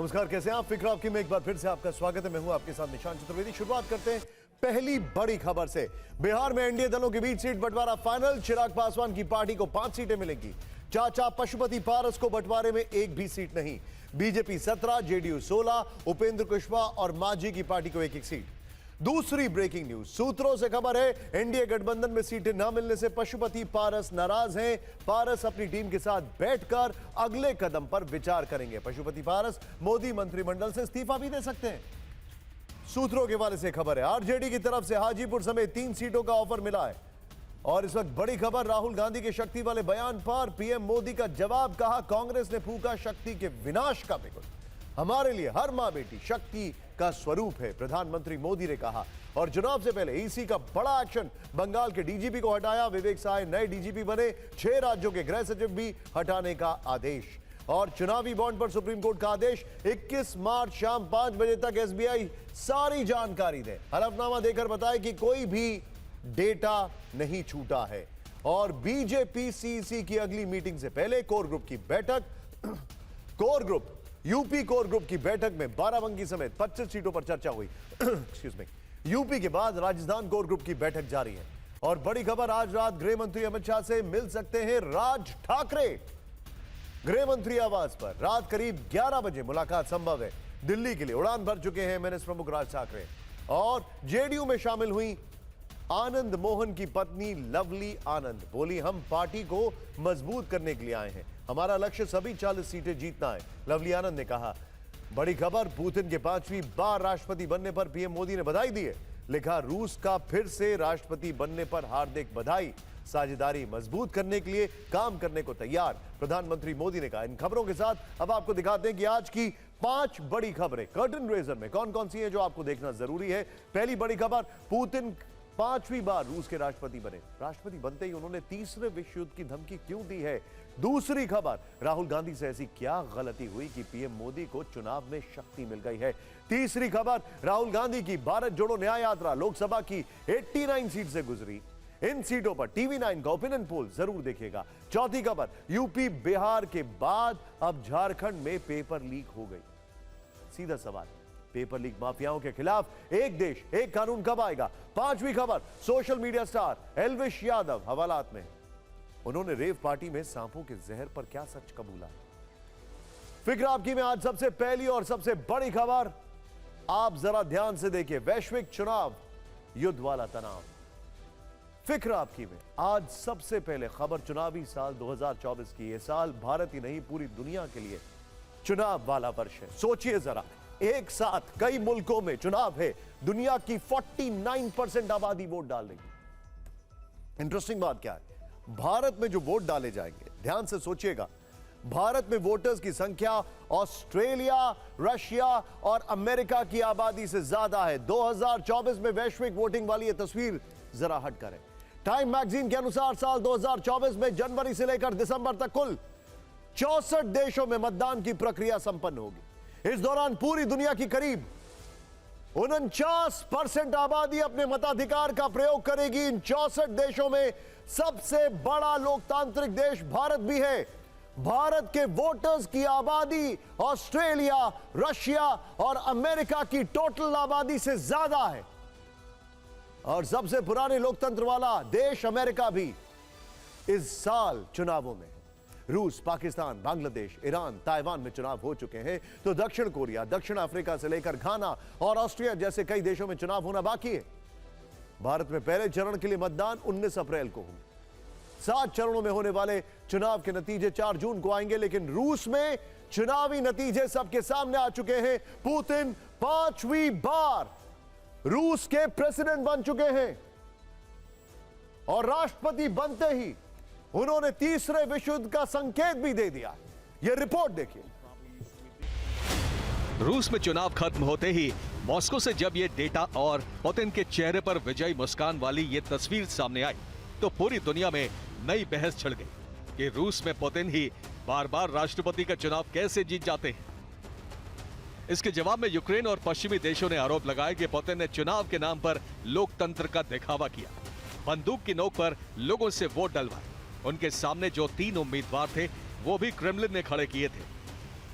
नमस्कार, कैसे हैं आप? फिक्र आपकी में एक बार फिर से आपका स्वागत है। मैं हूं आपके साथ निशान चतुर्वेदी। शुरुआत करते हैं पहली बड़ी खबर से। बिहार में एनडीए दलों के बीच सीट बंटवारा फाइनल। चिराग पासवान की पार्टी को 5 सीटें मिलेंगी। चाचा पशुपति पारस को बंटवारे में एक भी सीट नहीं। बीजेपी 17, जेडीयू 16, उपेंद्र कुशवाहा और मांझी की पार्टी को एक सीट। दूसरी ब्रेकिंग न्यूज, सूत्रों से खबर है एनडीए गठबंधन में सीटें न मिलने से पशुपति पारस नाराज हैं। पारस अपनी टीम के साथ बैठकर अगले कदम पर विचार करेंगे। पशुपति पारस मोदी मंत्रिमंडल से इस्तीफा भी दे सकते हैं। सूत्रों के हवाले से खबर है आरजेडी की तरफ से हाजीपुर समेत 3 सीटों का ऑफर मिला है। और इस वक्त बड़ी खबर राहुल गांधी के शक्ति वाले बयान पर पीएम मोदी का जवाब। कहा, कांग्रेस ने फूंका शक्ति के विनाश का बिगुल। हमारे लिए हर मां बेटी शक्ति का स्वरूप है, प्रधानमंत्री मोदी ने कहा। और चुनाव से पहले ईसी का बड़ा एक्शन, बंगाल के डीजीपी को हटाया। विवेक सहाय नए डीजीपी बने। 6 राज्यों के गृह सचिव भी हटाने का आदेश। और चुनावी बॉन्ड पर सुप्रीम कोर्ट का आदेश, 21 मार्च शाम 5 बजे तक एसबीआई सारी जानकारी दे। हलफनामा देकर बताए कि कोई भी डेटा नहीं छूटा है। और बीजेपी सीईसी की अगली मीटिंग से पहले कोर ग्रुप की बैठक। यूपी कोर ग्रुप की बैठक में बाराबंकी समेत 25 सीटों पर चर्चा हुई। Excuse me. यूपी के बाद राजस्थान कोर ग्रुप की बैठक जारी है। और बड़ी खबर, आज रात गृह मंत्री अमित शाह से मिल सकते हैं राज ठाकरे। गृह मंत्री आवास पर रात करीब 11 बजे मुलाकात संभव है। दिल्ली के लिए उड़ान भर चुके हैं एमएनएस प्रमुख राज ठाकरे। और जेडीयू में शामिल हुई आनंद मोहन की पत्नी लवली आनंद। बोली, हम पार्टी को मजबूत करने के लिए आए हैं, हमारा लक्ष्य सभी 40 सीटें जीतना है। लवली आनंद ने कहा। बड़ी खबर, पुतिन के 5वीं बार राष्ट्रपति बनने पर पीएम मोदी ने बधाई दी है। लिखा, रूस का फिर से राष्ट्रपति बनने पर हार्दिक बधाई, साझेदारी मजबूत करने के लिए काम करने को तैयार, प्रधानमंत्री मोदी ने कहा। इन खबरों के साथ अब आपको दिखाते हैं कि आज की 5 बड़ी खबरें कर्टन रेजर में कौन कौन सी हैं जो आपको देखना जरूरी है। पहली बड़ी खबर, पुतिन 5वीं बार रूस के राष्ट्रपति बने। राष्ट्रपति बनते ही उन्होंने तीसरे विश्व युद्ध की धमकी क्यों दी है। दूसरी खबर, राहुल गांधी से ऐसी क्या गलती हुई कि पीएम मोदी को चुनाव में शक्ति मिल गई है। तीसरी खबर, राहुल गांधी की भारत जोड़ो न्याय यात्रा लोकसभा की 89 सीट से गुजरी। इन सीटों पर टीवी 9 का ओपिनियन पोल जरूर देखिएगा। चौथी खबर, यूपी बिहार के बाद अब झारखंड में पेपर लीक हो गई। सीधा सवाल, पेपर लीक माफियाओं के खिलाफ एक देश एक कानून कब आएगा। 5वीं खबर, social media star Elvish Yadav हवालात में। उन्होंने रेव पार्टी में सांपों के जहर पर क्या सच कबूला। फिक्र आपकी में आज सबसे पहली और सबसे बड़ी खबर, आप जरा ध्यान से देखिए। वैश्विक चुनाव, युद्ध वाला तनाव। फिक्र आपकी में आज सबसे पहले खबर चुनावी साल 2024 की। यह साल भारत ही नहीं पूरी दुनिया के लिए चुनाव वाला वर्ष है। सोचिए जरा, एक साथ कई मुल्कों में चुनाव है। दुनिया की 49% आबादी वोट डाल रही है। इंटरेस्टिंग बात क्या है, भारत में जो वोट डाले जाएंगे, ध्यान से सोचिएगा, भारत में वोटर्स की संख्या ऑस्ट्रेलिया, रशिया और अमेरिका की आबादी से ज्यादा है। 2024 में वैश्विक वोटिंग वाली यह तस्वीर जरा हटकर है। टाइम मैगजीन के अनुसार साल 2024 में जनवरी से लेकर दिसंबर तक कुल 64 देशों में मतदान की प्रक्रिया संपन्न होगी। इस दौरान पूरी दुनिया की करीब 49% आबादी अपने मताधिकार का प्रयोग करेगी। इन 64 देशों में सबसे बड़ा लोकतांत्रिक देश भारत भी है। भारत के वोटर्स की आबादी ऑस्ट्रेलिया, रशिया और अमेरिका की टोटल आबादी से ज्यादा है। और सबसे पुराने लोकतंत्र वाला देश अमेरिका भी इस साल चुनावों में। रूस, पाकिस्तान, बांग्लादेश, ईरान, ताइवान में चुनाव हो चुके हैं, तो दक्षिण कोरिया, दक्षिण अफ्रीका से लेकर घाना और ऑस्ट्रिया जैसे कई देशों में चुनाव होना बाकी है। भारत में पहले चरण के लिए मतदान 19 अप्रैल को होगा। 7 चरणों में होने वाले चुनाव के नतीजे 4 जून को आएंगे। लेकिन रूस में चुनावी नतीजे सबके सामने आ चुके हैं। पुतिन 5वीं बार रूस के प्रेसिडेंट बन चुके हैं। और राष्ट्रपति बनते ही उन्होंने तीसरे विश्व युद्ध का संकेत भी दे दिया। यह रिपोर्ट देखिए। रूस में चुनाव खत्म होते ही मॉस्को से जब ये डेटा और पुतिन के चेहरे पर विजयी मुस्कान वाली ये तस्वीर सामने आई, तो पूरी दुनिया में नई बहस छिड़ गई कि रूस में पुतिन ही बार बार राष्ट्रपति का चुनाव कैसे जीत जाते हैं। इसके जवाब में यूक्रेन और पश्चिमी देशों ने आरोप लगाया कि पुतिन ने चुनाव के नाम पर लोकतंत्र का दिखावा किया, बंदूक की नोक पर लोगों से वोट डलवाए। उनके सामने जो 3 उम्मीदवार थे वो भी क्रेमलिन ने खड़े किए थे।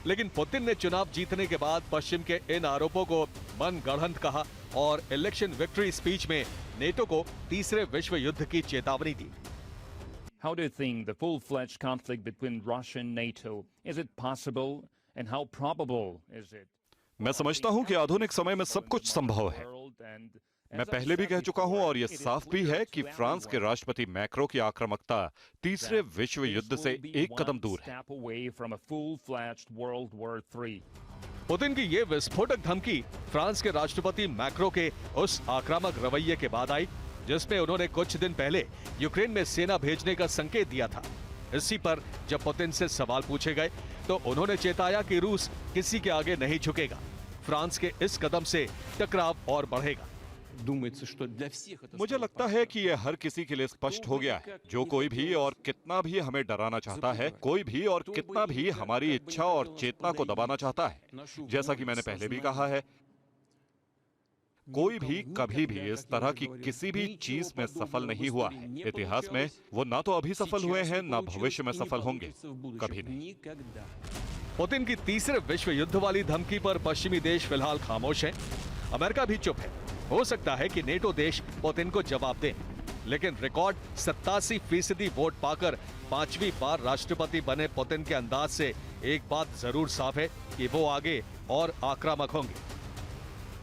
लेकिन पुतिन ने चुनाव जीतने के बाद पश्चिम के इन आरोपों को मनगढ़ंत कहा और इलेक्शन विक्ट्री स्पीच में नेटो को तीसरे विश्व युद्ध की चेतावनी दी। How do you think the full-fledged conflict between Russia and NATO, is it possible and how probable is it? मैं समझता हूं कि आधुनिक समय में सब कुछ संभव है। मैं पहले भी कह चुका हूं और यह साफ भी है कि फ्रांस के राष्ट्रपति मैक्रो की आक्रामकता तीसरे विश्व युद्ध से एक कदम दूर है। पुतिन की ये विस्फोटक धमकी फ्रांस के राष्ट्रपति मैक्रो के उस आक्रामक रवैये के बाद आई जिसमें उन्होंने कुछ दिन पहले यूक्रेन में सेना भेजने का संकेत दिया था। इसी पर जब पुतिन से सवाल पूछे गए तो उन्होंने चेताया कि रूस किसी के आगे नहीं झुकेगा। फ्रांस के इस कदम से टकराव और बढ़ेगा। मुझे लगता है कि यह हर किसी के लिए स्पष्ट हो गया है। जो कोई भी और कितना भी हमें डराना चाहता है, कोई भी और कितना भी हमारी इच्छा और चेतना को दबाना चाहता है, जैसा कि मैंने पहले भी कहा है, कोई भी कभी भी इस तरह की किसी भी चीज में सफल नहीं हुआ है। इतिहास में वो ना तो अभी सफल हुए हैं ना भविष्य में सफल होंगे, कभी नहीं। पुतिन की तीसरे विश्व युद्ध वाली धमकी पर पश्चिमी देश फिलहाल खामोश हैं। अमेरिका भी चुप है। हो सकता है कि नेटो देश पुतिन को जवाब दें, लेकिन रिकॉर्ड 87% वोट पाकर 5वीं बार राष्ट्रपति बने पुतिन के अंदाज से एक बात जरूर साफ है कि वो आगे और आक्रामक होंगे।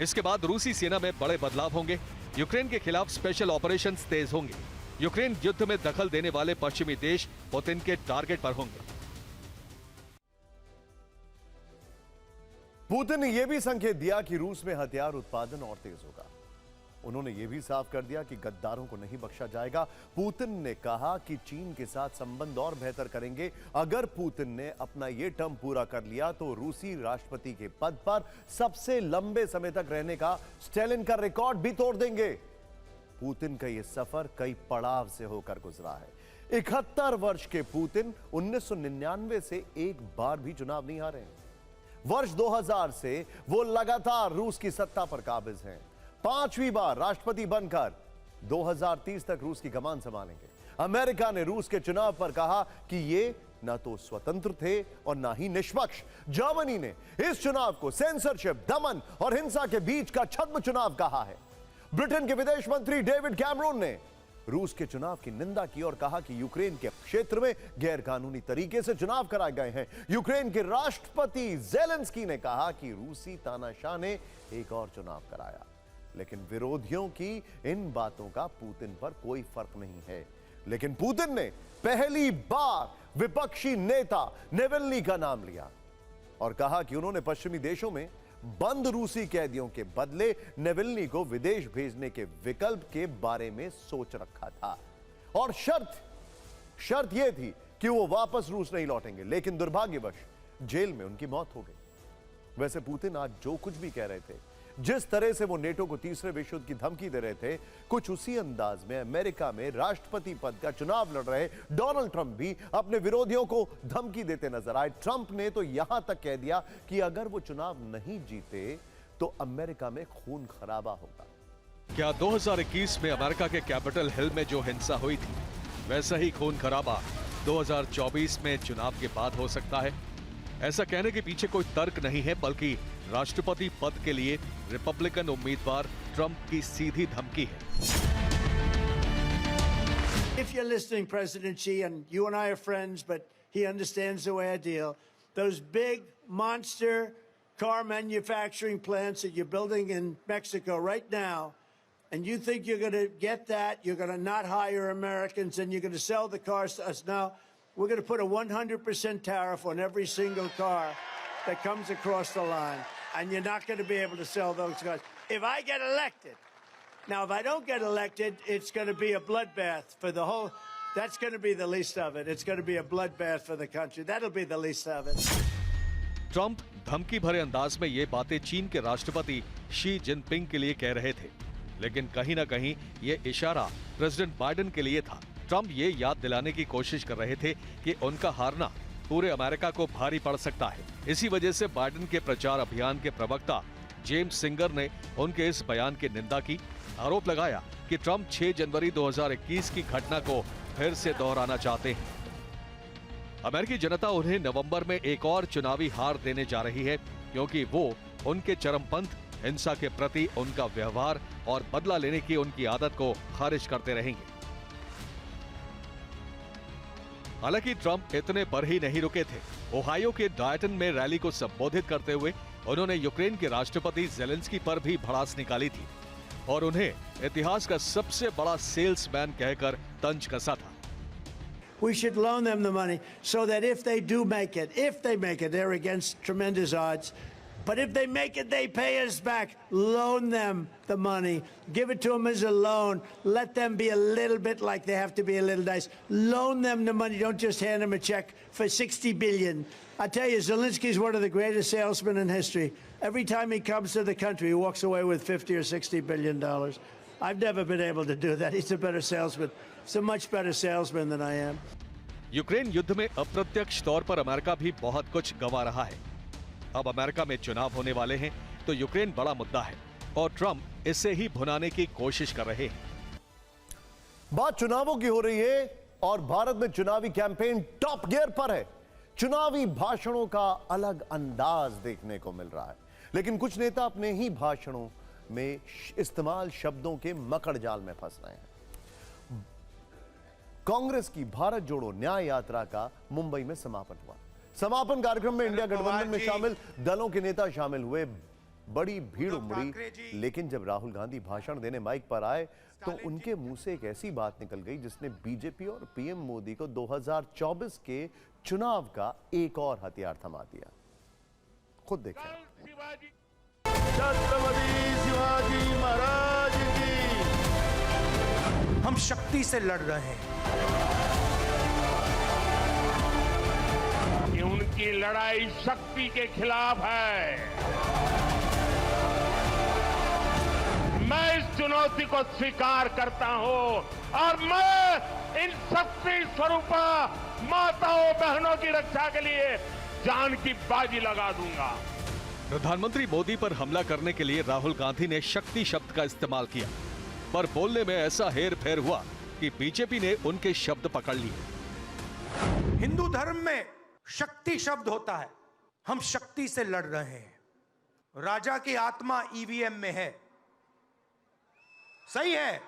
इसके बाद रूसी सेना में बड़े बदलाव होंगे। यूक्रेन के खिलाफ स्पेशल ऑपरेशंस तेज होंगे। यूक्रेन युद्ध में दखल देने वाले पश्चिमी देश पुतिन के टारगेट पर होंगे। पुतिन ने यह भी संकेत दिया कि रूस में हथियार उत्पादन और तेज होगा। उन्होंने यह भी साफ कर दिया कि गद्दारों को नहीं बख्शा जाएगा। पुतिन ने कहा कि चीन के साथ संबंध और बेहतर करेंगे। अगर पुतिन ने अपना यह टर्म पूरा कर लिया तो रूसी राष्ट्रपति के पद पर सबसे लंबे समय तक रहने का स्टालिन का रिकॉर्ड भी तोड़ देंगे। पुतिन का यह सफर कई पड़ाव से होकर गुजरा है। 71 वर्ष के पुतिन 1999 से एक बार भी चुनाव नहीं हारे। वर्ष 2000 से वो लगातार रूस की सत्ता पर काबिज हैं। 5वीं बार राष्ट्रपति बनकर 2030 तक रूस की कमान संभालेंगे। अमेरिका ने रूस के चुनाव पर कहा कि ये ना तो स्वतंत्र थे और ना ही निष्पक्ष। जर्मनी ने इस चुनाव को सेंसरशिप, दमन और हिंसा के बीच का छद्म चुनाव कहा है। ब्रिटेन के विदेश मंत्री डेविड कैमरून ने रूस के चुनाव की निंदा की और कहा कि यूक्रेन के क्षेत्र में गैरकानूनी तरीके से चुनाव कराए गए हैं। यूक्रेन के राष्ट्रपति ज़ेलेंस्की ने कहा कि रूसी तानाशाह ने एक और चुनाव कराया, लेकिन विरोधियों की इन बातों का पुतिन पर कोई फर्क नहीं है। लेकिन पुतिन ने पहली बार विपक्षी नेता नेवेल्नी का नाम लिया और कहा कि उन्होंने पश्चिमी देशों में बंद रूसी कैदियों के बदले नेवेल्नी को विदेश भेजने के विकल्प के बारे में सोच रखा था और शर्त यह थी कि वो वापस रूस नहीं लौटेंगे। लेकिन दुर्भाग्यवश जेल में उनकी मौत हो गई। वैसे पुतिन आज जो कुछ भी कह रहे थे, जिस तरह से वो नेटो को तीसरे विश्व युद्ध की धमकी दे रहे थे, कुछ उसी अंदाज में अमेरिका में राष्ट्रपति पद का चुनाव लड़ रहे डोनाल्ड ट्रंप भी अपने विरोधियों को धमकी देते नजर आए। ट्रंप ने तो यहां तक कह दिया कि अगर वो चुनाव नहीं जीते तो अमेरिका में खून खराबा होगा। क्या 2021 में अमेरिका के कैपिटल हिल में जो हिंसा हुई थी, वैसा ही खून खराबा 2024 में चुनाव के बाद हो सकता है? ऐसा कहने के पीछे कोई तर्क नहीं है, बल्कि राष्ट्रपति पद के लिए रिपब्लिकन उम्मीदवार ट्रंप की सीधी धमकी है। If you're listening, President Xi, and you and I are friends, but he understands the way I deal, those big monster car manufacturing plants that you're building in Mexico right now, and you think you're going to get that, you're going to not hire Americans, and you're going to sell the cars to us now. We're going to put a 100% tariff on every single car that comes across the line, and you're not going to be able to sell those cars. If I get elected, now if I don't get elected, it's going to be a bloodbath for the whole, that's going to be the least of it. It's going to be a bloodbath for the country. That'll be the least of it. Trump धमकी भरे अंदाज में ये बातें चीन के राष्ट्रपति Xi Jinping के लिए कह रहे थे, लेकिन कहीं ना कहीं ये इशारा प्रेसिडेंट बाइडेन के लिए था। ट्रंप ये याद दिलाने की कोशिश कर रहे थे कि उनका हारना पूरे अमेरिका को भारी पड़ सकता है। इसी वजह से बाइडेन के प्रचार अभियान के प्रवक्ता जेम्स सिंगर ने उनके इस बयान की निंदा की। आरोप लगाया कि ट्रंप 6 जनवरी 2021 की घटना को फिर से दोहराना चाहते हैं। अमेरिकी जनता उन्हें नवंबर में एक और चुनावी हार देने जा रही है, क्योंकि वो उनके चरमपंथ, हिंसा के प्रति उनका व्यवहार और बदला लेने की उनकी आदत को खारिज करते रहेंगे। हालांकि ट्रंप इतने पर ही नहीं रुके थे। ओहायो के डायटन में रैली को संबोधित करते हुए उन्होंने यूक्रेन के राष्ट्रपति जेलेंस्की पर भी भड़ास निकाली थी और उन्हें इतिहास का सबसे बड़ा सेल्समैन कहकर तंज कसा था। We should loan them the money so that if they make it, they're against tremendous odds. But if they make it, they pay us back. Loan them the money. Give it to them as a loan. Let them be a little bit like they have to be a little nice. Loan them the money. Don't just hand them a check for $60 billion. I tell you, Zelensky's one of the greatest salesmen in history. Every time he comes to the country, he walks away with $50 or $60 billion. I've never been able to do that. He's a better salesman. He's a much better salesman than I am. Ukraine युद्ध में अप्रत्यक्ष तौर पर America भी बहुत कुछ गंवा रहा है। अब अमेरिका में चुनाव होने वाले हैं, तो यूक्रेन बड़ा मुद्दा है और ट्रंप इसे ही भुनाने की कोशिश कर रहे हैं। बात चुनावों की हो रही है और भारत में चुनावी कैंपेन टॉप गियर पर है। चुनावी भाषणों का अलग अंदाज देखने को मिल रहा है, लेकिन कुछ नेता अपने ही भाषणों में इस्तेमाल शब्दों के मकड़ जाल में फंस रहे हैं। कांग्रेस की भारत जोड़ो न्याय यात्रा का मुंबई में समापन हुआ। समापन कार्यक्रम में इंडिया गठबंधन में शामिल दलों के नेता शामिल हुए। बड़ी भीड़ उमड़ी, लेकिन जब राहुल गांधी भाषण देने माइक पर आए तो उनके मुंह से एक ऐसी बात निकल गई जिसने बीजेपी और पीएम मोदी को 2024 के चुनाव का एक और हथियार थमा दिया। खुद देखें। छत्रपति शिवाजी महाराज की। हम शक्ति से लड़ रहे हैं। कि उनकी लड़ाई शक्ति के खिलाफ है। मैं इस चुनौती को स्वीकार करता हूं और मैं इन शक्ति स्वरूपा माताओं बहनों की रक्षा के लिए जान की बाजी लगा दूंगा। प्रधानमंत्री मोदी पर हमला करने के लिए राहुल गांधी ने शक्ति शब्द का इस्तेमाल किया, पर बोलने में ऐसा हेर फेर हुआ कि बीजेपी ने उनके शब्द पकड़ लिए। हिंदू धर्म में शक्ति शब्द होता है। हम शक्ति से लड़ रहे हैं। राजा की आत्मा ईवीएम में है। सही है,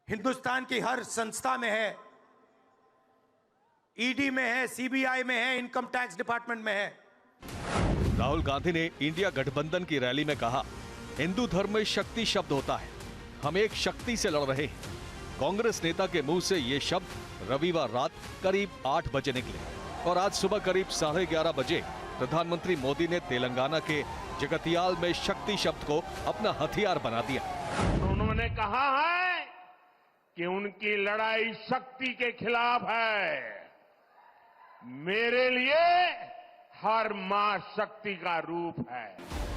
हिंदुस्तान की हर संस्था में है, ईडी में है, सीबीआई में है, इनकम टैक्स डिपार्टमेंट में है। राहुल गांधी ने इंडिया गठबंधन की रैली में कहा, हिंदू धर्म में शक्ति शब्द होता है, हम एक शक्ति से लड़ रहे हैं। कांग्रेस नेता के मुंह से ये शब्द रविवार रात करीब 8 बजे निकले और आज सुबह करीब 11:30 बजे प्रधानमंत्री मोदी ने तेलंगाना के जगतियाल में शक्ति शब्द को अपना हथियार बना दिया। उन्होंने कहा है कि उनकी लड़ाई शक्ति के खिलाफ है। मेरे लिए हर मां शक्ति का रूप है।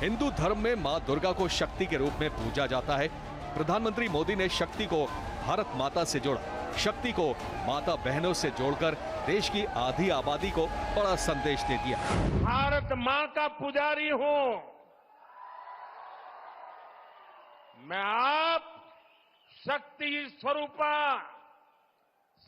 हिंदू धर्म में मां दुर्गा को शक्ति के रूप में पूजा जाता है। प्रधानमंत्री मोदी ने शक्ति को भारत माता से जोड़ा, शक्ति को माता बहनों से जोड़कर देश की आधी आबादी को बड़ा संदेश दे दिया। भारत मां का पुजारी हूं मैं। आप शक्ति स्वरूपा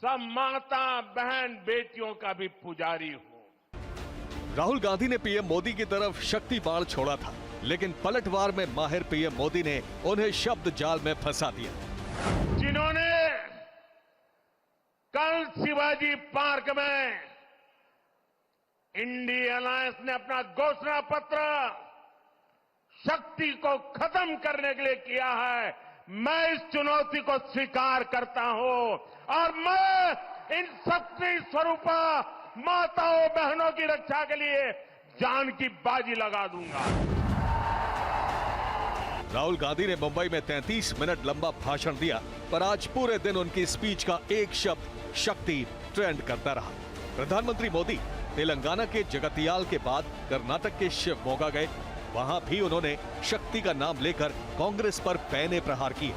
सब माता बहन बेटियों का भी पुजारी हूं। राहुल गांधी ने पीएम मोदी की तरफ शक्ति बाण छोड़ा था, लेकिन पलटवार में माहिर पीएम मोदी ने उन्हें शब्द जाल में फंसा दिया। जिन्होंने कल शिवाजी पार्क में इंडिया अलायंस ने अपना घोषणा पत्र शक्ति को खत्म करने के लिए किया है, मैं इस चुनौती को स्वीकार करता हूं और मैं इन शक्ति स्वरूपा माताओं बहनों की रक्षा के लिए जान की बाजी लगा दूंगा। राहुल गांधी ने मुंबई में 33 मिनट लंबा भाषण दिया, पर आज पूरे दिन उनकी स्पीच का एक शब्द शक्ति ट्रेंड करता रहा। प्रधानमंत्री मोदी तेलंगाना के जगतियाल के बाद कर्नाटक के शिवमोगा गए। वहां भी उन्होंने शक्ति का नाम लेकर कांग्रेस पर पैने प्रहार किए।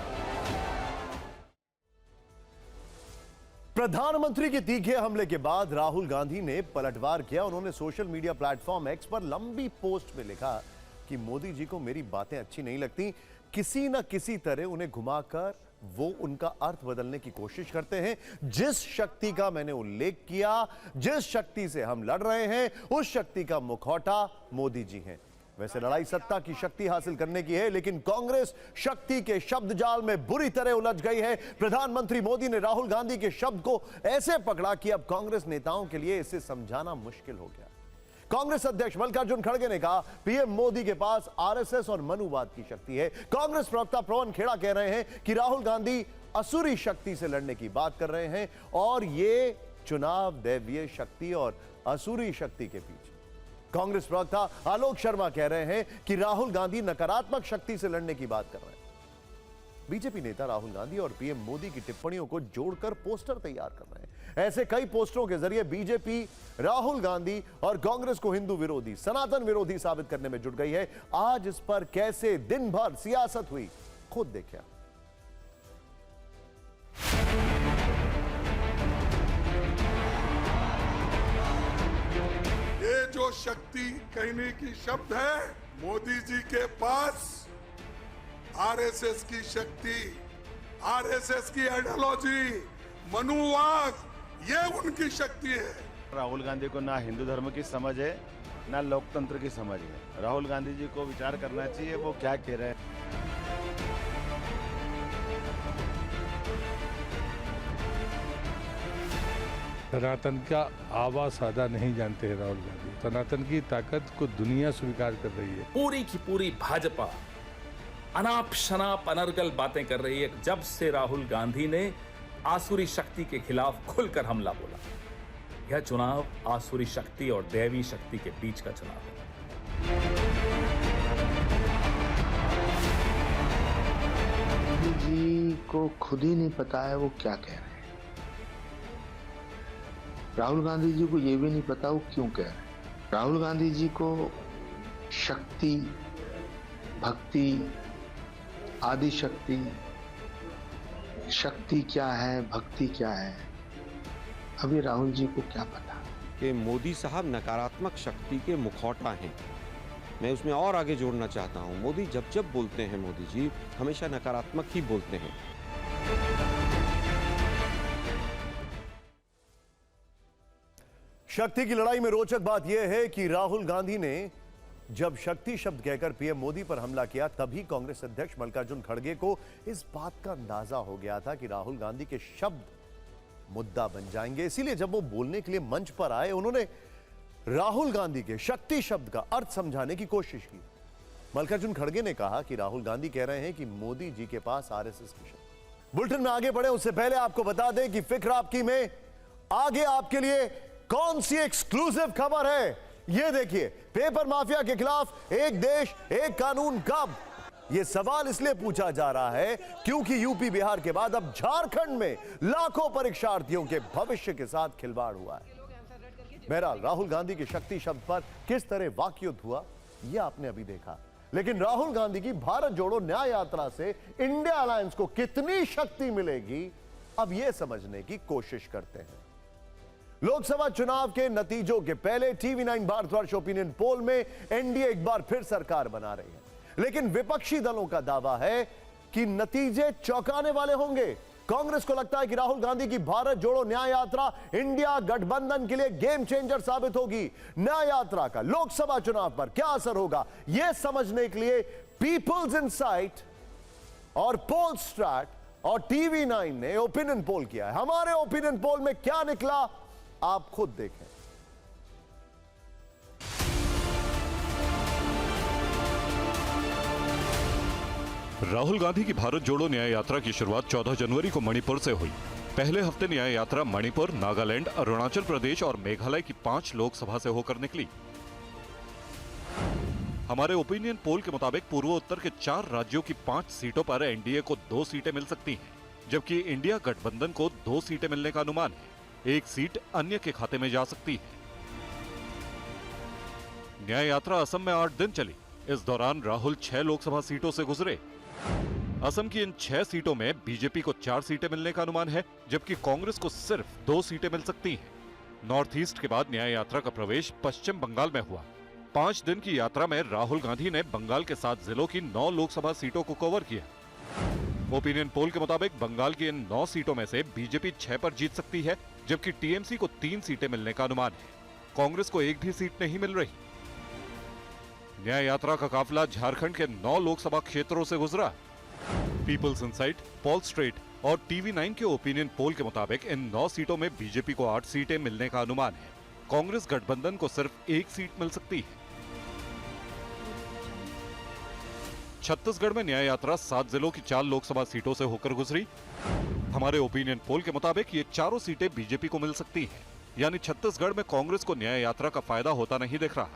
प्रधानमंत्री के तीखे हमले के बाद राहुल गांधी ने पलटवार किया। उन्होंने सोशल मीडिया प्लेटफॉर्म एक्स पर लंबी पोस्ट में लिखा कि मोदी जी को मेरी बातें अच्छी नहीं लगती, किसी न किसी तरह उन्हें घुमाकर वो उनका अर्थ बदलने की कोशिश करते हैं। जिस शक्ति का मैंने उल्लेख किया, जिस शक्ति से हम लड़ रहे हैं, उस शक्ति का मुखौटा मोदी जी हैं। वैसे लड़ाई सत्ता की शक्ति हासिल करने की है, लेकिन कांग्रेस शक्ति के शब्द जाल में बुरी तरह उलझ गई है। प्रधानमंत्री मोदी ने राहुल गांधी के शब्द को ऐसे पकड़ा कि अब कांग्रेस नेताओं के लिए इसे समझाना मुश्किल हो गया। कांग्रेस अध्यक्ष मल्लिकार्जुन खड़गे ने कहा, पीएम मोदी के पास आरएसएस और मनुवाद की शक्ति है। कांग्रेस प्रवक्ता पवन खेड़ा कह रहे हैं कि राहुल गांधी असुरी शक्ति से लड़ने की बात कर रहे हैं और ये चुनाव दैवीय शक्ति और असुरी शक्ति के बीच। कांग्रेस प्रवक्ता आलोक शर्मा कह रहे हैं कि राहुल गांधी नकारात्मक शक्ति से लड़ने की बात कर रहे हैं। बीजेपी नेता राहुल गांधी और पीएम मोदी की टिप्पणियों को जोड़कर पोस्टर तैयार कर रहे हैं। ऐसे कई पोस्टरों के जरिए बीजेपी राहुल गांधी और कांग्रेस को हिंदू विरोधी, सनातन विरोधी साबित करने में जुट गई है। आज इस पर कैसे दिन भर सियासत हुई, खुद देखिए। ये जो शक्ति कहने की शब्द है, मोदी जी के पास आरएसएस की शक्ति, आरएसएस की आइडियोलॉजी, मनुवाद, ये उनकी शक्ति है। राहुल गांधी को ना हिंदू धर्म की समझ है, ना लोकतंत्र की समझ है। राहुल गांधी जी को विचार करना चाहिए वो क्या कह रहे हैं। सनातन का आवा सादा नहीं जानते हैं राहुल गांधी। सनातन की ताकत को दुनिया स्वीकार कर रही है। पूरी की पूरी भाजपा अनाप शनाप अनर्गल बातें कर रही है। जब से राहुल गांधी ने आसुरी शक्ति के खिलाफ खुलकर हमला बोला, यह चुनाव आसुरी शक्ति और दैवी शक्ति के बीच का चुनाव है। मोदी जी को खुद ही नहीं पता है वो क्या कह रहे हैं। राहुल गांधी जी को यह भी नहीं पता वो क्यों कह रहे हैं। राहुल गांधी जी को शक्ति, भक्ति, आदि शक्ति, शक्ति क्या है, भक्ति क्या है, अभी राहुल जी को क्या पता कि मोदी साहब नकारात्मक शक्ति के मुखौटा हैं। मैं उसमें और आगे जोड़ना चाहता हूं, मोदी जब जब बोलते हैं, मोदी जी हमेशा नकारात्मक ही बोलते हैं। शक्ति की लड़ाई में रोचक बात यह है कि राहुल गांधी ने जब शक्ति शब्द कहकर पीएम मोदी पर हमला किया, तभी कांग्रेस अध्यक्ष मल्लिकार्जुन खड़गे को इस बात का अंदाजा हो गया था कि राहुल गांधी के शब्द मुद्दा बन जाएंगे। इसीलिए जब वो बोलने के लिए मंच पर आए, उन्होंने राहुल गांधी के शक्ति शब्द का अर्थ समझाने की कोशिश की। मल्लिकार्जुन खड़गे ने कहा कि राहुल गांधी कह रहे हैं कि मोदी जी के पास आरएसएस की शक्ति। बुलेटिन में आगे बढ़े उससे पहले आपको बता दें कि फिक्र आपकी में आगे आपके लिए कौन सी एक्सक्लूसिव खबर है। यह देखिए, पेपर माफिया के खिलाफ एक देश एक कानून कब, यह सवाल इसलिए पूछा जा रहा है क्योंकि यूपी बिहार के बाद अब झारखंड में लाखों परीक्षार्थियों के भविष्य के साथ खिलवाड़ हुआ है। बहरहाल राहुल गांधी के शक्ति शब्द पर किस तरह वाकयुद्ध हुआ यह आपने अभी देखा, लेकिन राहुल गांधी की भारत जोड़ो न्याय यात्रा से इंडिया अलायंस को कितनी शक्ति मिलेगी, अब यह समझने की कोशिश करते हैं। लोकसभा चुनाव के नतीजों के पहले TV9 भारतवर्ष ओपिनियन पोल में एनडीए एक बार फिर सरकार बना रही है, लेकिन विपक्षी दलों का दावा है कि नतीजे चौंकाने वाले होंगे। कांग्रेस को लगता है कि राहुल गांधी की भारत जोड़ो न्याय यात्रा इंडिया गठबंधन के लिए गेम चेंजर साबित होगी। न्याय यात्रा का लोकसभा चुनाव पर क्या असर होगा, यह समझने के लिए पीपल्स इनसाइट और पोलस्ट्रैट और TV9 ने ओपिनियन पोल किया है। हमारे ओपिनियन पोल में क्या निकला, आप खुद देखें। राहुल गांधी की भारत जोड़ो न्याय यात्रा की शुरुआत 14 जनवरी को मणिपुर से हुई। पहले हफ्ते न्याय यात्रा मणिपुर, नागालैंड, अरुणाचल प्रदेश और मेघालय की 5 लोकसभा से होकर निकली। हमारे ओपिनियन पोल के मुताबिक पूर्वोत्तर के 4 राज्यों की 5 सीटों पर एनडीए को 2 सीटें मिल सकती हैं, जबकि इंडिया गठबंधन को 2 सीटें मिलने का अनुमान है। 1 सीट अन्य के खाते में जा सकती है। न्याय यात्रा असम में 8 दिन चली। इस दौरान राहुल 6 लोकसभा सीटों से गुजरे। असम की इन 6 सीटों में बीजेपी को 4 सीटें मिलने का अनुमान है, जबकि कांग्रेस को सिर्फ 2 सीटें मिल सकती हैं। नॉर्थ ईस्ट के बाद न्याय यात्रा का प्रवेश पश्चिम बंगाल में हुआ। 5 दिन की यात्रा में राहुल गांधी ने बंगाल के 7 जिलों की 9 लोकसभा सीटों को कवर किया। ओपिनियन पोल के मुताबिक बंगाल की इन 9 सीटों में से बीजेपी 6 पर जीत सकती है, जबकि टीएमसी को 3 सीटें मिलने का अनुमान है। कांग्रेस को एक भी सीट नहीं मिल रही। न्याय यात्रा का काफिला झारखंड के 9 लोकसभा क्षेत्रों से गुजरा। पीपल्स इनसाइट, पॉल स्ट्रीट और टीवी 9 के ओपिनियन पोल के मुताबिक इन 9 सीटों में बीजेपी को 8 सीटें मिलने का अनुमान है। कांग्रेस गठबंधन को सिर्फ 1 सीट मिल सकती है। छत्तीसगढ़ में न्याय यात्रा 7 जिलों की 4 लोकसभा सीटों से होकर गुजरी। हमारे ओपिनियन पोल के मुताबिक ये चारों सीटें बीजेपी को मिल सकती है, यानी छत्तीसगढ़ में कांग्रेस को न्याय यात्रा का फायदा होता नहीं दिख रहा।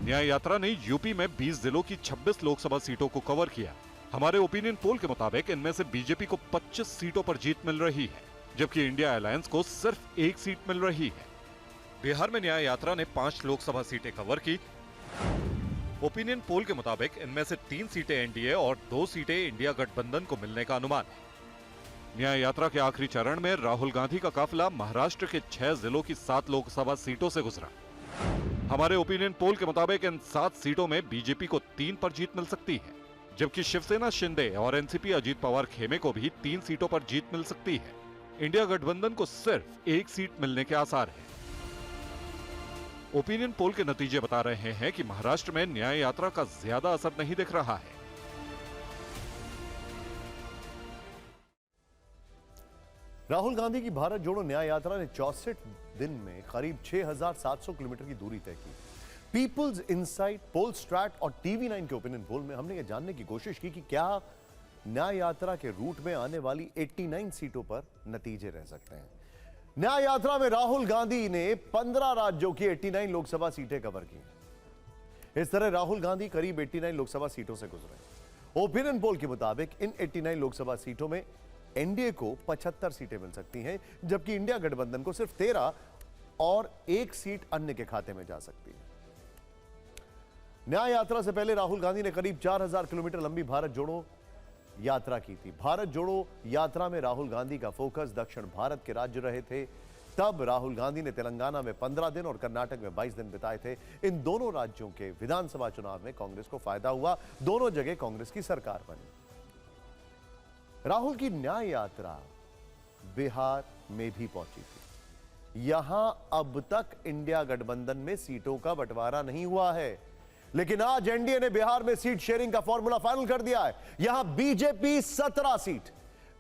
न्याय यात्रा ने यूपी में 20 जिलों की 26 लोकसभा सीटों को कवर किया। हमारे ओपिनियन पोल के मुताबिक इनमें से बीजेपी को 25 सीटों पर जीत मिल रही है, जबकि इंडिया अलायंस को सिर्फ 1 सीट मिल रही है। बिहार में न्याय यात्रा ने 5 लोकसभा सीटें कवर की। ओपिनियन पोल के मुताबिक इनमें से 3 सीटें एनडीए और 2 सीटें इंडिया गठबंधन को मिलने का अनुमान है। न्याय यात्रा के आखिरी चरण में राहुल गांधी का काफिला महाराष्ट्र के 6 जिलों की 7 लोकसभा सीटों से गुजरा। हमारे ओपिनियन पोल के मुताबिक इन 7 सीटों में बीजेपी को 3 पर जीत मिल सकती है, जबकि शिवसेना शिंदे और एनसीपी अजीत पवार खेमे को भी 3 सीटों पर जीत मिल सकती है। इंडिया गठबंधन को सिर्फ 1 सीट मिलने के आसार है। ओपिनियन पोल के नतीजे बता रहे हैं कि महाराष्ट्र में न्याय यात्रा का ज्यादा असर नहीं दिख रहा है। राहुल गांधी की भारत जोड़ो न्याय यात्रा ने 64 दिन में करीब 6,700 किलोमीटर की दूरी तय की। पीपल्स इनसाइट, पोल स्ट्रैट और टीवी 9 के ओपिनियन पोल में हमने यह जानने की कोशिश की कि क्या न्याय यात्रा के रूट में आने वाली 89 सीटों पर नतीजे रह सकते हैं। न्याय यात्रा में राहुल गांधी ने 15 राज्यों की 89 लोकसभा सीटें कवर की। इस तरह राहुल गांधी करीब 89 लोकसभा सीटों से गुजरे। ओपिनियन पोल के मुताबिक इन 89 लोकसभा सीटों में एनडीए को 75 सीटें मिल सकती हैं, जबकि इंडिया गठबंधन को सिर्फ 13 और 1 सीट अन्य के खाते में जा सकती है। न्याय यात्रा से पहले राहुल गांधी ने करीब 4000 किलोमीटर लंबी भारत जोड़ो यात्रा की थी। भारत जोड़ो यात्रा में राहुल गांधी का फोकस दक्षिण भारत के राज्य रहे थे। तब राहुल गांधी ने तेलंगाना में 15 दिन और कर्नाटक में 22 दिन बिताए थे। इन दोनों राज्यों के विधानसभा चुनाव में कांग्रेस को फायदा हुआ। दोनों जगह कांग्रेस की सरकार बनी। राहुल की न्याय यात्रा बिहार में भी पहुंची थी। यहां अब तक इंडिया गठबंधन में सीटों का बंटवारा नहीं हुआ है, लेकिन आज एनडीए ने बिहार में सीट शेयरिंग का फॉर्मूला फाइनल कर दिया है। यहां BJP 17 seat,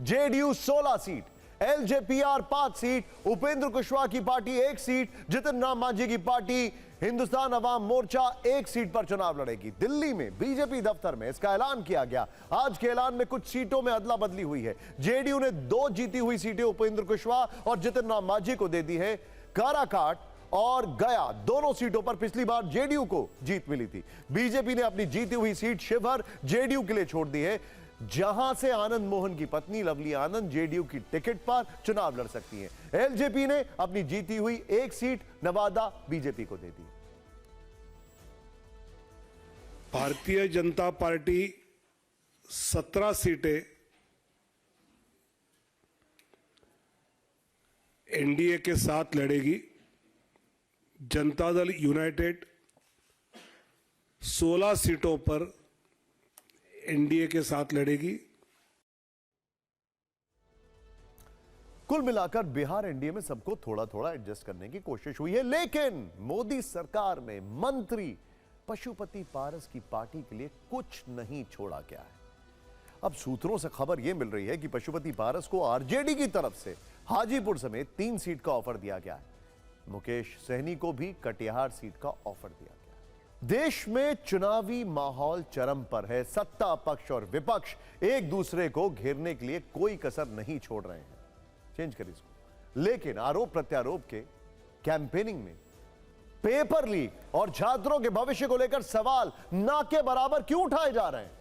JDU 16 seat, LJPR 5 seat, Upendra Kushwaha की पार्टी 1 सीट, जितिन राम मांझी की पार्टी हिंदुस्तान अवाम मोर्चा 1 सीट पर चुनाव लड़ेगी। दिल्ली में बीजेपी दफ्तर में इसका ऐलान किया गया। आज के ऐलान में कुछ सीटों में अदला बदली हुई है। जेडीयू ने 2 जीती हुई सीटें उपेंद्र कुशवाहा और जितिन राम मांझी को दे दी है। काराकाट और गया दोनों सीटों पर पिछली बार जेडीयू को जीत मिली थी। बीजेपी ने अपनी जीती हुई सीट शिवहर जेडीयू के लिए छोड़ दी है, जहां से आनंद मोहन की पत्नी लवली आनंद जेडीयू की टिकट पर चुनाव लड़ सकती हैं। एलजेपी ने अपनी जीती हुई 1 सीट नवादा बीजेपी को दे दी। भारतीय जनता पार्टी 17 सीटें एनडीए के साथ लड़ेगी। जनता दल यूनाइटेड 16 सीटों पर एनडीए के साथ लड़ेगी। कुल मिलाकर बिहार एनडीए में सबको थोड़ा थोड़ा एडजस्ट करने की कोशिश हुई है, लेकिन मोदी सरकार में मंत्री पशुपति पारस की पार्टी के लिए कुछ नहीं छोड़ा गया है। अब सूत्रों से खबर यह मिल रही है कि पशुपति पारस को आरजेडी की तरफ से हाजीपुर समेत 3 सीट का ऑफर दिया गया है। मुकेश सहनी को भी कटिहार सीट का ऑफर दिया गया। देश में चुनावी माहौल चरम पर है। सत्ता पक्ष और विपक्ष एक दूसरे को घेरने के लिए कोई कसर नहीं छोड़ रहे हैं। चेंज करिए इसको। लेकिन आरोप प्रत्यारोप के कैंपेनिंग में पेपर लीक और छात्रों के भविष्य को लेकर सवाल ना के बराबर क्यों उठाए जा रहे हैं?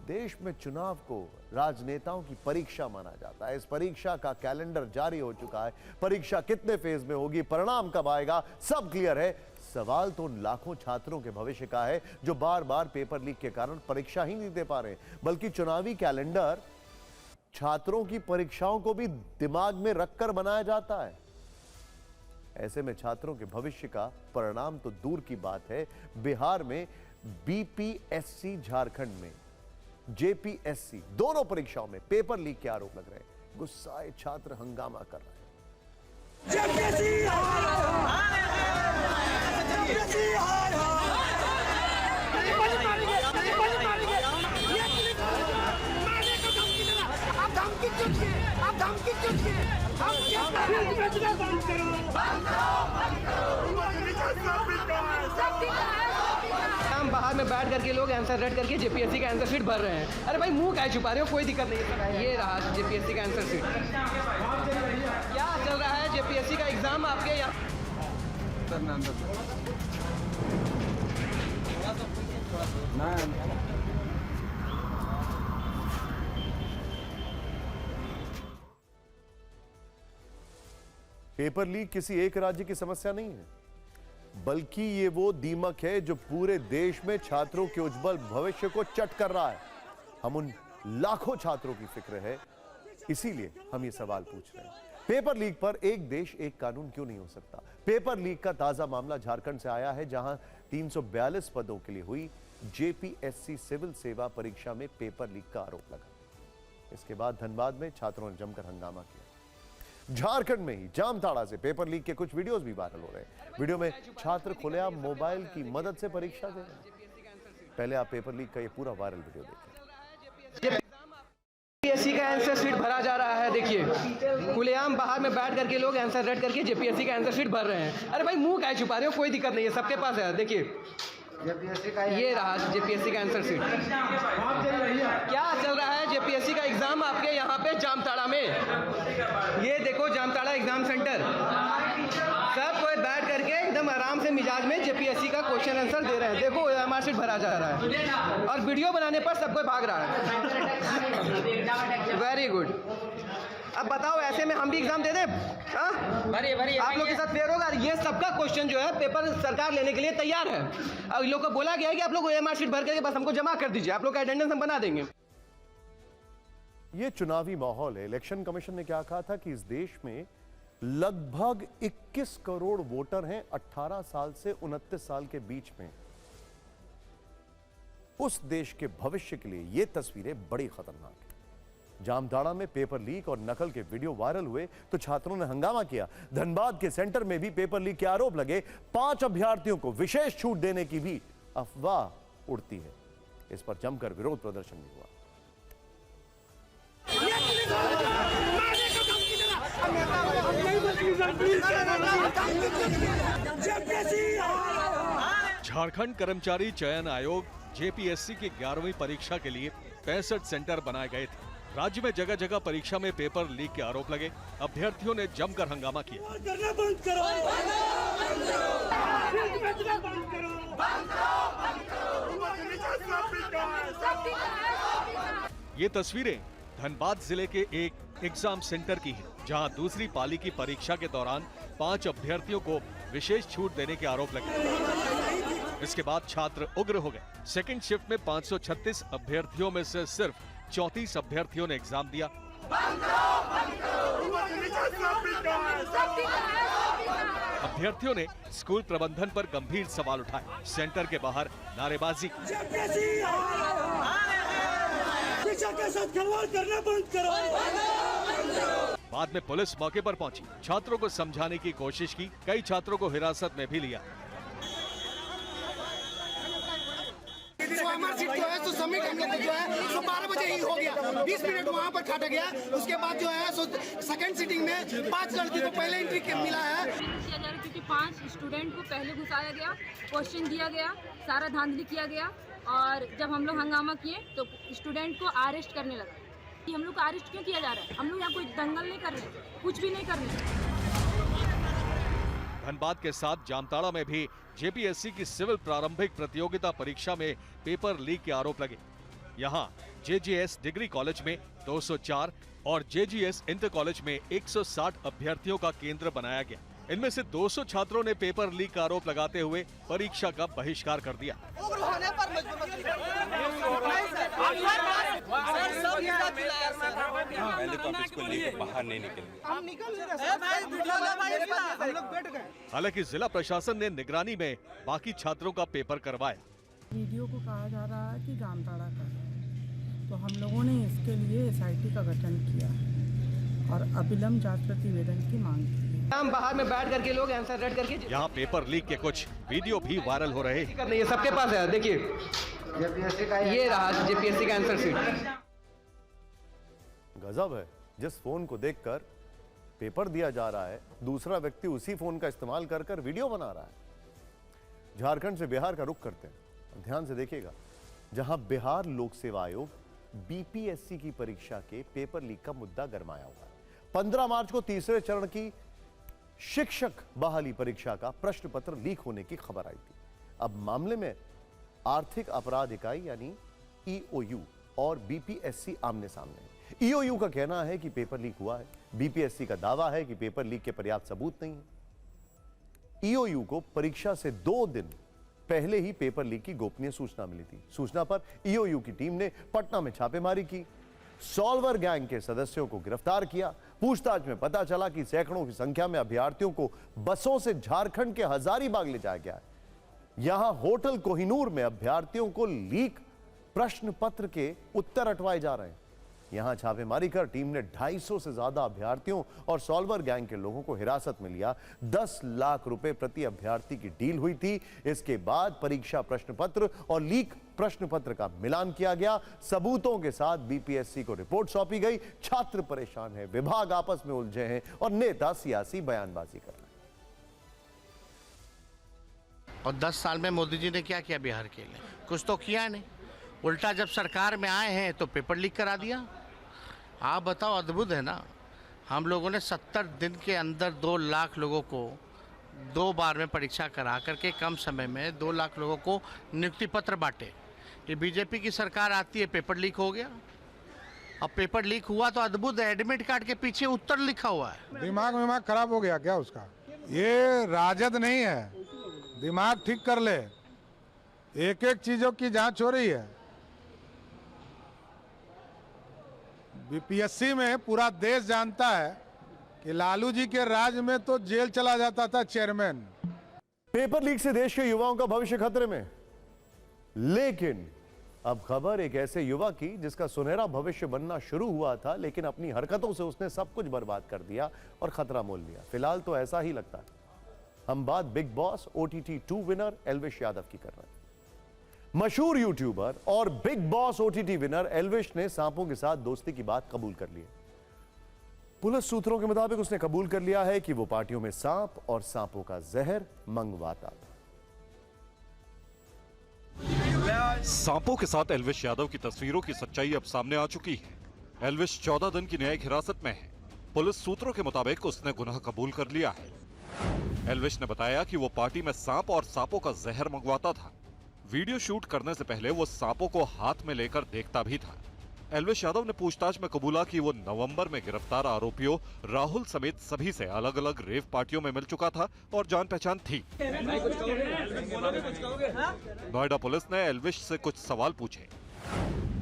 देश में चुनाव को राजनेताओं की परीक्षा माना जाता है। इस परीक्षा का कैलेंडर जारी हो चुका है। परीक्षा कितने फेज में होगी, परिणाम कब आएगा, सब क्लियर है। सवाल तो उन लाखों छात्रों के भविष्य का है जो बार बार पेपर लीक के कारण परीक्षा ही नहीं दे पा रहे, बल्कि चुनावी कैलेंडर छात्रों की परीक्षाओं को भी दिमाग में रखकर बनाया जाता है। ऐसे में छात्रों के भविष्य का परिणाम तो दूर की बात है, बिहार में बीपीएससी झारखंड में जेपीएससी दोनों परीक्षाओं में पेपर लीक के आरोप लग रहे हैं। गुस्साए छात्र हंगामा कर रहे हैं। हम बाहर में बैठ करके लोग आंसर रेड करके जेपीएससी का आंसर शीट भर रहे हैं। अरे भाई मुंह काहे छुपा रहे हो, कोई दिक्कत नहीं है। ये रहा जेपीएससी का आंसर शीट। क्या चल रहा है जेपीएससी का एग्जाम आपके यहाँ? पेपर लीक किसी एक राज्य की समस्या नहीं है, बल्कि ये वो दीमक है जो पूरे देश में छात्रों के उज्जवल भविष्य को चट कर रहा है। हम उन लाखों छात्रों की फिक्र है, इसीलिए हम ये सवाल पूछ रहे हैं। पेपर लीक पर एक देश एक कानून क्यों नहीं हो सकता? पेपर लीक का ताजा मामला झारखंड से आया है, जहां 342 पदों के लिए हुई जेपीएससी सिविल सेवा परीक्षा में पेपर लीक का आरोप लगा। इसके बाद धनबाद में छात्रों ने जमकर हंगामा किया। झारखंड में ही जामताड़ा से पेपर लीक के कुछ वीडियोस भी वायरल हो रहे हैं। वीडियो में छात्र खुलेआम मोबाइल की मदद से परीक्षा दे रहे हैं। पहले आप पेपर लीक का ये पूरा वायरल वीडियो देखें। जेपीएससी का आंसर शीट भरा जा रहा है। देखिए खुलेआम बाहर में बैठ करके लोग आंसर रेड करके जेपीएससी का आंसर शीट भर रहे हैं। अरे भाई मुंह काहे छुपा रहे हो, कोई दिक्कत नहीं है, सबके पास है। देखिए ये रहा जेपीएससी का आंसर शीट। क्या चल रहा है जेपीएससी का एग्जाम आपके यहाँ पे जामताड़ा में? ये देखो जामताड़ा एग्जाम सेंटर, सब कोई बैठ करके एकदम आराम से मिजाज में जेपीएससी का क्वेश्चन आंसर दे रहे हैं। देखो एमआर शीट भरा जा रहा है और वीडियो बनाने पर सब कोई भाग रहा है। Very good. अब बताओ ऐसे में हम भी एग्जाम दे दें? आप लोग के साथ फेयर होगा? ये सबका क्वेश्चन जो है पेपर सरकार लेने के लिए तैयार है। अब लोग को बोला गया है कि आप लोग एमआर शीट भर करके बस हमको जमा कर दीजिए, आप लोग का अटेंडेंस हम बना देंगे। ये चुनावी माहौल है। इलेक्शन कमीशन ने क्या कहा था कि इस देश में लगभग 21 करोड़ वोटर हैं 18 साल से 29 साल के बीच में। उस देश के भविष्य के लिए ये तस्वीरें बड़ी खतरनाक है। जामताड़ा में पेपर लीक और नकल के वीडियो वायरल हुए तो छात्रों ने हंगामा किया। धनबाद के सेंटर में भी पेपर लीक के आरोप लगे। 5 अभ्यर्थियों को विशेष छूट देने की भी अफवाह उड़ती है। इस पर जमकर विरोध प्रदर्शन भी हुआ। झारखंड कर्मचारी चयन आयोग जेपीएससी की 11वीं परीक्षा के लिए 65 सेंटर बनाए गए थे। राज्य में जगह जगह परीक्षा में पेपर लीक के आरोप लगे। अभ्यर्थियों ने जमकर हंगामा किया। ये तस्वीरें धनबाद जिले के एक एग्जाम सेंटर की हैं, जहां दूसरी पाली की परीक्षा के दौरान 5 अभ्यर्थियों को विशेष छूट देने के आरोप लगे। इसके बाद छात्र उग्र हो गए। सेकंड शिफ्ट में 536 अभ्यर्थियों में से सिर्फ 34 अभ्यर्थियों ने एग्जाम दिया। अभ्यर्थियों ने स्कूल प्रबंधन पर गंभीर सवाल उठाए। सेंटर के बाहर नारेबाजी की। शिक्षा के साथ खिलवाड़ करना बंद करो। बाद में पुलिस मौके पर पहुंची, छात्रों को समझाने की कोशिश की। कई छात्रों को हिरासत में भी लिया। जो है तो सबमिट हम लोग जो है तो 12 बजे ही हो गया। 20 मिनट वहाँ पर काटा गया। उसके बाद जो है सो सेकंड सीटिंग में 5 लड़की को पहले एंट्री मिला है। किया जा रहा क्योंकि 5 स्टूडेंट को पहले घुसाया गया, क्वेश्चन दिया गया, सारा धांधली किया गया और जब हम लोग हंगामा किए तो स्टूडेंट को अरेस्ट करने लगा। कि हम लोग को अरेस्ट क्यों किया जा रहा है? हम लोग यहाँ कोई दंगल नहीं कर रहे, कुछ भी नहीं कर रहे। धनबाद के साथ जामताड़ा में भी जेपीएससी की सिविल प्रारंभिक प्रतियोगिता परीक्षा में पेपर लीक के आरोप लगे। यहां जेजीएस डिग्री कॉलेज में 204 और जेजीएस इंटर कॉलेज में 160 अभ्यर्थियों का केंद्र बनाया गया। इनमें से 200 छात्रों ने पेपर लीक का आरोप लगाते हुए परीक्षा का बहिष्कार कर दिया। पहले तो आप इसको लेकर बाहर नहीं निकलेंगे। हालांकि जिला प्रशासन ने निगरानी में बाकी छात्रों का पेपर करवाया। वीडियो को कहा जा रहा है कि जामताड़ा का है, तो हम लोगों ने इसके लिए SIT का गठन किया और अविलंब जांच प्रतिवेदन की मांग की है। हम बाहर में बैठ करके लोग आंसर रेड करके यहाँ पेपर लीक के कुछ वीडियो भी वायरल हो रहे हैं। ये सबके पास है, देखिए ये रहा JPSC का आंसर शीट। गजब है, जिस फोन को देखकर पेपर दिया जा रहा है, दूसरा व्यक्ति उसी फोन का इस्तेमाल कर कर वीडियो बना रहा है। झारखंड से बिहार का रुख करते हैं, ध्यान से देखिएगा। जहां बिहार लोक सेवा आयोग BPSC की परीक्षा के पेपर लीक का मुद्दा गरमाया हुआ है। 15 मार्च को तीसरे चरण की शिक्षक बहाली परीक्षा का प्रश्न पत्र लीक होने की खबर आई थी। अब मामले में आर्थिक अपराध इकाई यानी EOU और BPSC आमने सामने है। EOU का कहना है कि पेपर लीक हुआ है, BPSC का दावा है कि पेपर लीक के पर्याप्त सबूत नहीं है। EOU को परीक्षा से 2 दिन पहले ही पेपर लीक की गोपनीय सूचना मिली थी। सूचना पर EOU की टीम ने पटना में छापेमारी की, सॉल्वर गैंग के सदस्यों को गिरफ्तार किया। पूछताछ में पता चला कि सैकड़ों की संख्या में अभ्यर्थियों को बसों से झारखंड के हजारीबाग ले जाया गया है। यहां होटल कोहिनूर में अभ्यर्थियों को लीक प्रश्न पत्र के उत्तर अटवाए जा रहे हैं। यहां छापेमारी कर टीम ने 250 से ज्यादा अभ्यर्थियों और सॉल्वर गैंग के लोगों को हिरासत में लिया। 10 लाख रुपए प्रति अभ्यर्थी की डील हुई थी। इसके बाद परीक्षा प्रश्न पत्र और लीक प्रश्न पत्र का मिलान किया गया। सबूतों के साथ BPSC को रिपोर्ट सौंपी गई। छात्र परेशान है, विभाग आपस में उलझे हैं और नेता सियासी बयानबाजी कर रहे हैं। और 10 साल में मोदी जी ने क्या किया बिहार के लिए? कुछ तो किया नहीं। उल्टा जब सरकार में आए हैं तो पेपर लीक करा दिया। आप बताओ, अद्भुत है ना। हम लोगों ने 70 दिन के अंदर 2 लाख लोगों को 2 बार में परीक्षा करा करके कम समय में 2 लाख लोगों को नियुक्ति पत्र बांटे। ये BJP की सरकार आती है, पेपर लीक हो गया। अब पेपर लीक हुआ तो अद्भुत है, एडमिट कार्ड के पीछे उत्तर लिखा हुआ है। दिमाग खराब हो गया क्या उसका? ये राजद नहीं है, दिमाग ठीक कर ले। एक एक चीजों की जांच हो रही है। BPSC में पूरा देश जानता है कि लालू जी के राज में तो जेल चला जाता था चेयरमैन। पेपर लीक से देश के युवाओं का भविष्य खतरे में, लेकिन अब खबर एक ऐसे युवा की जिसका सुनहरा भविष्य बनना शुरू हुआ था, लेकिन अपनी हरकतों से उसने सब कुछ बर्बाद कर दिया और खतरा मोल लिया। फिलहाल तो ऐसा ही लगता है। हम बात big boss OTT 2 winner Elvish Yadav की कर रहे हैं। मशहूर यूट्यूबर और big boss OTT winner Elvish ने सांपों के साथ दोस्ती की बात कबूल कर ली है। पुलिस सूत्रों के मुताबिक उसने कबूल कर लिया है कि वो पार्टियों में सांप और सांपों का जहर मंगवाता था। सांपों के साथ एल्विश यादव की तस्वीरों की सच्चाई अब सामने आ चुकी है। एल्विश 14 दिन की न्यायिक हिरासत में है। पुलिस सूत्रों के मुताबिक उसने गुनाह कबूल कर लिया है। एल्विश ने बताया कि वो पार्टी में सांप और सांपों का जहर मंगवाता था। वीडियो शूट करने से पहले वो सांपों को हाथ में लेकर देखता भी था। एल्विश यादव ने पूछताछ में कबूला कि वो नवंबर में गिरफ्तार आरोपियों राहुल समेत सभी से अलग अलग रेव पार्टियों में मिल चुका था और जान पहचान थी। नोएडा पुलिस ने एल्विश से कुछ सवाल पूछे,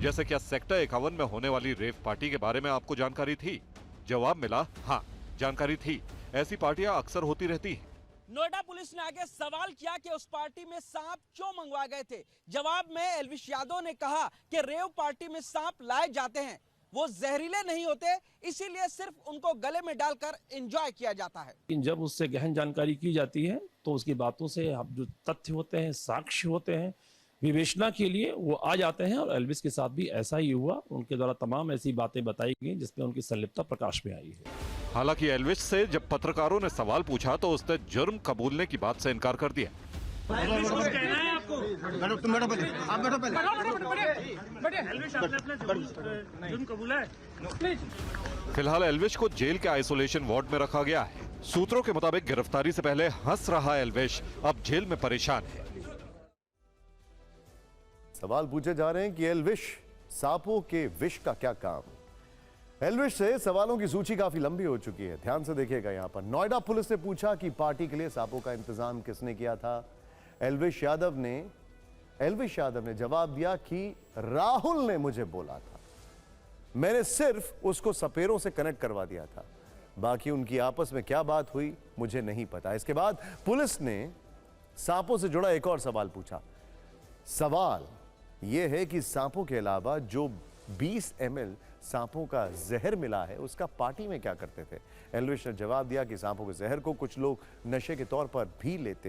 जैसे क्या सेक्टर 51 में होने वाली रेव पार्टी के बारे में आपको जानकारी थी? जवाब मिला, हाँ जानकारी थी, ऐसी पार्टियां अक्सर होती रहती हैं। नोएडा पुलिस ने आगे सवाल किया कि उस पार्टी में सांप क्यों मंगवा गए थे। जवाब में एल्विश यादव ने कहा कि रेव पार्टी में सांप लाए जाते हैं, वो जहरीले नहीं होते, इसीलिए सिर्फ उनको गले में डालकर एंजॉय किया जाता है। लेकिन जब उससे गहन जानकारी की जाती है तो उसकी बातों से अब जो तथ्य होते हैं, साक्ष्य होते हैं, विवेचना के लिए वो आ जाते हैं। और एल्विश के साथ भी ऐसा ही हुआ। उनके द्वारा तमाम ऐसी बातें बताई गई जिसमें उनकी संलिप्तता प्रकाश में आई है। हालांकि एल्विश से जब पत्रकारों ने सवाल पूछा तो उसने जुर्म कबूलने की बात से इनकार कर दिया। फिलहाल एल्विश को जेल के आइसोलेशन वार्ड में रखा गया है। सूत्रों के मुताबिक गिरफ्तारी से पहले हंस रहा एल्विश अब जेल में परेशान है। सवाल पूछे जा रहे हैं कि एल्विश सांपों के विष का क्या काम। एल्विश से सवालों की सूची काफी लंबी हो चुकी है। ध्यान से देखिएगा। यहां पर नोएडा पुलिस ने पूछा कि पार्टी के लिए सांपों का इंतजाम किसने किया था। एल्विश यादव ने जवाब दिया कि राहुल ने मुझे बोला था, मैंने सिर्फ उसको सपेरों से कनेक्ट करवा दिया था, बाकी उनकी आपस में क्या बात हुई मुझे नहीं पता। इसके बाद पुलिस ने सांपों से जुड़ा एक और सवाल पूछा। सवाल यह है कि सांपों के अलावा जो 20 ml सांपों का जहर मिला है उसका पार्टी में क्या करते थे। एल्विश ने जवाब दिया कि सांपों के जहर को कुछ लोग नशे के तौर पर भी लेते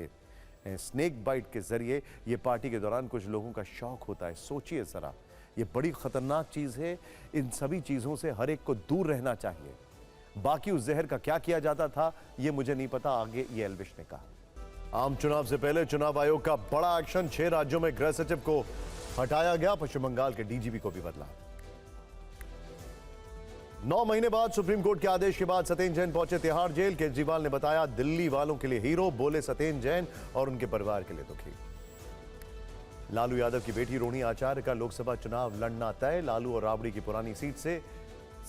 हैं। स्नेक बाइट के जरिए ये पार्टी के दौरान कुछ लोगों का शौक होता है। सोचिए जरा, ये बड़ी खतरनाक चीज है। इन सभी चीजों से हर एक को दूर रहना चाहिए। बाकी उस जहर का क्या किया जाता था ये मुझे नहीं पता, आगे ये एल्विश ने कहा। आम चुनाव से पहले चुनाव आयोग का बड़ा एक्शन, 6 राज्यों में गृह सचिव को हटाया गया, पश्चिम बंगाल के डीजीपी को भी बदला। 9 महीने बाद सुप्रीम कोर्ट के आदेश के बाद सत्येंद्र जैन पहुंचे तिहाड़ जेल। केजरीवाल ने बताया दिल्ली वालों के लिए हीरो, बोले सत्येंद्र जैन और उनके परिवार के लिए दुखी। लालू यादव की बेटी रोहिणी आचार्य का लोकसभा चुनाव लड़ना तय। लालू और राबड़ी की पुरानी सीट से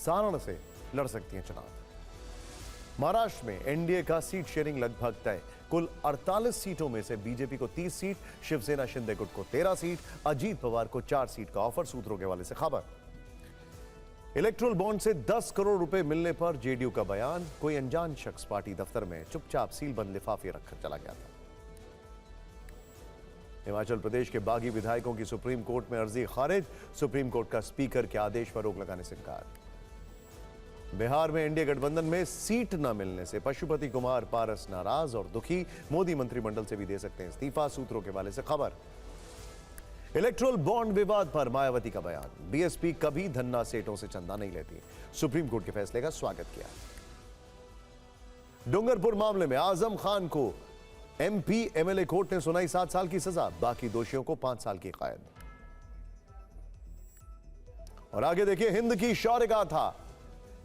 सारण से लड़ सकती हैं चुनाव। महाराष्ट्र में एनडीए का सीट शेयरिंग लगभग तय। कुल 48 सीटों में से बीजेपी को 30 सीट, शिवसेना शिंदे गुट को 13 सीट, अजीत पवार को 4 सीट का ऑफर, सूत्रों के हवाले से खबर। इलेक्ट्रल बॉन्ड से 10 करोड़ रुपए मिलने पर जेडीयू का बयान। कोई अनजान शख्स पार्टी दफ्तर में चुपचाप सीलबंद लिफाफे रखकर चला गया था। हिमाचल प्रदेश के बागी विधायकों की सुप्रीम कोर्ट में अर्जी खारिज। सुप्रीम कोर्ट का स्पीकर के आदेश पर रोक लगाने से इनकार। बिहार में एनडीए गठबंधन में सीट न मिलने से पशुपति कुमार पारस नाराज और दुखी। मोदी मंत्रिमंडल से भी दे सकते हैं इस्तीफा, सूत्रों के हवाले से खबर। इलेक्ट्रल बॉन्ड विवाद पर मायावती का बयान। बीएसपी कभी धन्ना सेठों से चंदा नहीं लेती, सुप्रीम कोर्ट के फैसले का स्वागत किया। डूंगरपुर मामले में आजम खान को एमपी एमएलए कोर्ट ने सुनाई 7 साल की सजा, बाकी दोषियों को 5 साल की कैद। और आगे देखिए हिंद की शौर्य गाथा,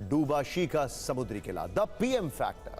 डूबा शी का समुद्री किला, द पीएम फैक्टर।